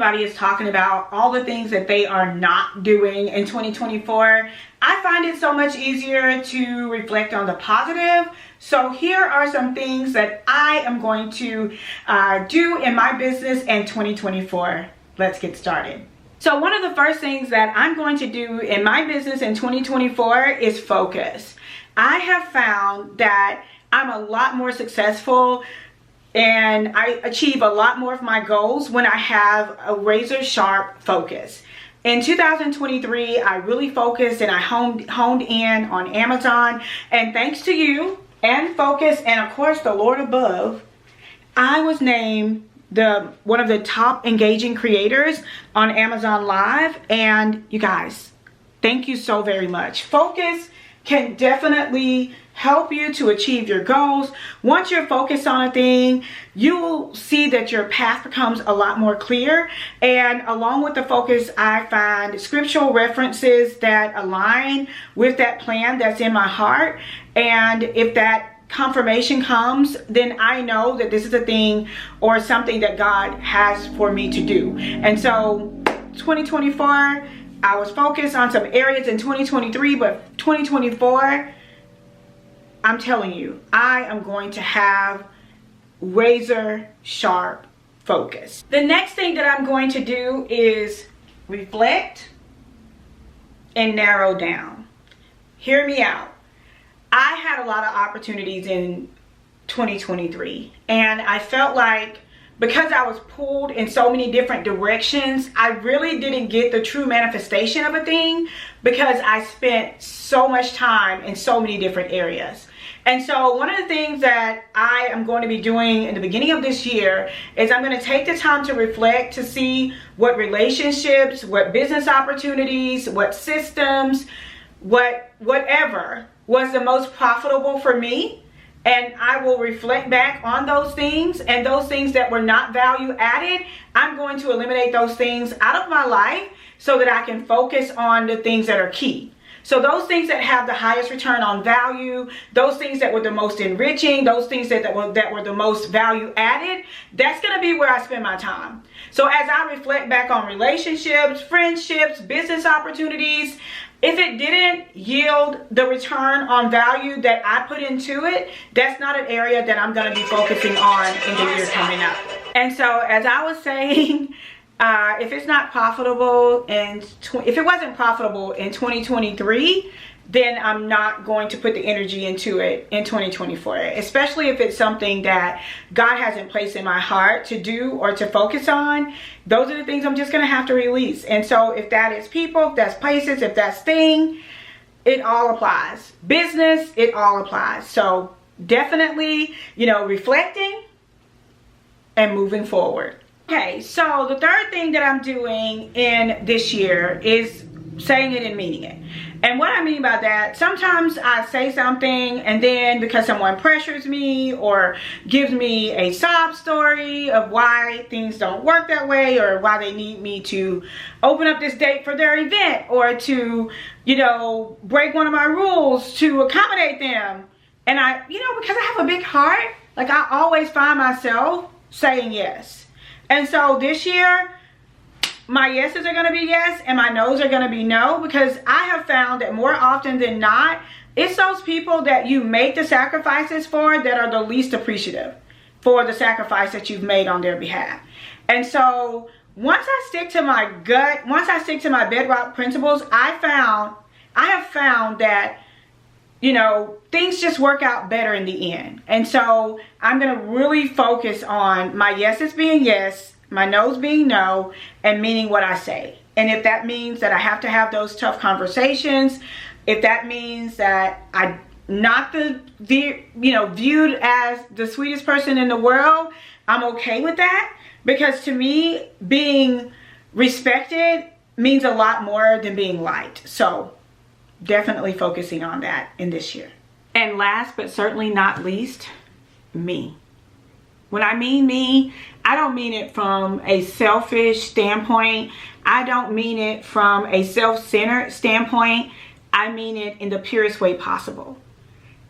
everybody is talking about all the things that they are not doing in 2024, I find it so much easier to reflect on the positive. So here are some things that I am going to do in my business in 2024. Let's get started. So one of the first things that I'm going to do in my business in 2024 is focus. I have found that I'm a lot more successful and I achieve a lot more of my goals when I have a razor sharp focus. In 2023, I really focused and I honed in on Amazon, and thanks to you and focus and of course the Lord above, I was named one of the top engaging creators on Amazon Live. And you guys, thank you so very much. Focus can definitely help you to achieve your goals. Once you're focused on a thing, you will see that your path becomes a lot more clear. And along with the focus, I find scriptural references that align with that plan that's in my heart. And if that confirmation comes, then I know that this is a thing or something that God has for me to do. And so 2024, I was focused on some areas in 2023, but 2024, I'm telling you, I am going to have razor sharp focus. The next thing that I'm going to do is reflect and narrow down. Hear me out. I had a lot of opportunities in 2023, and I felt like because I was pulled in so many different directions, I really didn't get the true manifestation of a thing because I spent so much time in so many different areas. And so one of the things that I am going to be doing in the beginning of this year is I'm going to take the time to reflect to see what relationships, what business opportunities, what systems, whatever was the most profitable for me. And I will reflect back on those things, and those things that were not value added, I'm going to eliminate those things out of my life so that I can focus on the things that are key. So those things that have the highest return on value, those things that were the most enriching, those things that were the most value added, that's going to be where I spend my time. So as I reflect back on relationships, friendships, business opportunities, if it didn't yield the return on value that I put into it, that's not an area that I'm going to be focusing on in the year coming up. And so as I was saying, if it's not profitable and if it wasn't profitable in 2023, then I'm not going to put the energy into it in 2024, especially if it's something that God hasn't placed in my heart to do or to focus on. Those are the things I'm just going to have to release. And so if that is people, if that's places, if that's thing, it all applies. Business, it all applies. So definitely, reflecting and moving forward. Okay, so the third thing that I'm doing in this year is saying it and meaning it. And what I mean by that, sometimes I say something and then because someone pressures me or gives me a sob story of why things don't work that way or why they need me to open up this date for their event or to, break one of my rules to accommodate them. And because I have a big heart, like I always find myself saying yes. And so this year, my yeses are going to be yes and my no's are going to be no, because I have found that more often than not, it's those people that you make the sacrifices for that are the least appreciative for the sacrifice that you've made on their behalf. And so once I stick to my gut, once I stick to my bedrock principles, I have found that things just work out better in the end. And so I'm going to really focus on my yeses being yes, my no's being no, and meaning what I say. And if that means that I have to have those tough conversations, if that means that I'm not viewed as the sweetest person in the world, I'm okay with that. Because to me, being respected means a lot more than being liked. So definitely focusing on that in this year. And last but certainly not least, me. When I mean me, I don't mean it from a selfish standpoint. I don't mean it from a self-centered standpoint. I mean it in the purest way possible.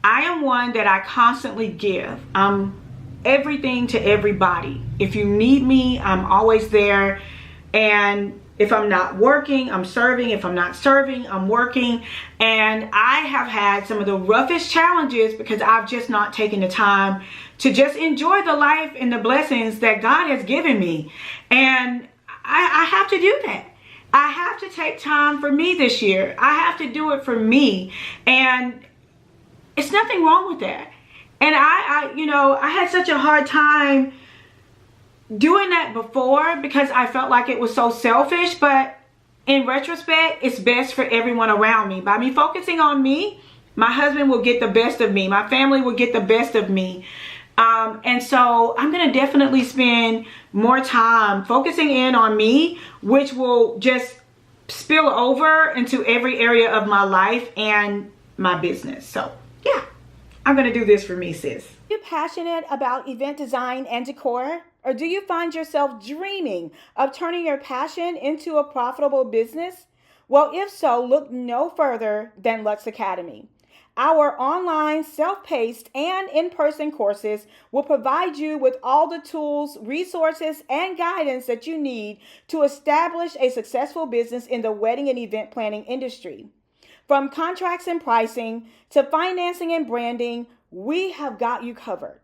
I am one that I constantly give. I'm everything to everybody. If you need me, I'm always there. And if I'm not working, I'm serving. If I'm not serving, I'm working. And I have had some of the roughest challenges because I've just not taken the time to just enjoy the life and the blessings that God has given me. And I have to do that. I have to take time for me this year. I have to do it for me. And it's nothing wrong with that. And I had such a hard time doing that before because I felt like it was so selfish. But in retrospect, it's best for everyone around me. By me focusing on me, my husband will get the best of me. My family will get the best of me. And so I'm going to definitely spend more time focusing in on me, which will just spill over into every area of my life and my business. So yeah, I'm going to do this for me, sis. Are you passionate about event design and decor? Or do you find yourself dreaming of turning your passion into a profitable business? Well, if so, look no further than Lux Academy. Our online, self-paced, and in-person courses will provide you with all the tools, resources, and guidance that you need to establish a successful business in the wedding and event planning industry. From contracts and pricing to financing and branding, we have got you covered.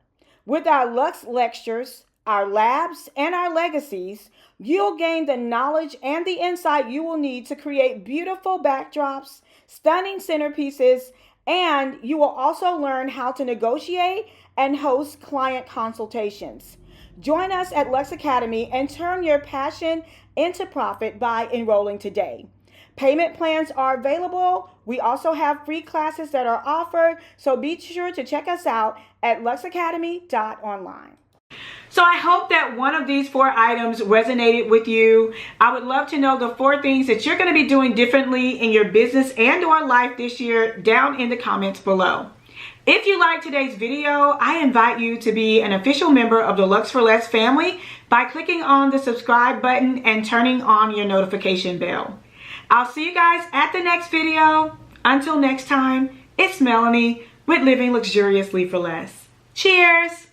With our Lux lectures, our labs, and our legacies, you'll gain the knowledge and the insight you will need to create beautiful backdrops, stunning centerpieces, and you will also learn how to negotiate and host client consultations. Join us at Lux Academy and turn your passion into profit by enrolling today. Payment plans are available. We also have free classes that are offered, so be sure to check us out at luxacademy.online. So I hope that one of these 4 items resonated with you. I would love to know the 4 things that you're going to be doing differently in your business and or life this year down in the comments below. If you liked today's video, I invite you to be an official member of the Lux for Less family by clicking on the subscribe button and turning on your notification bell. I'll see you guys at the next video. Until next time, it's Melanie with Living Luxuriously for Less. Cheers!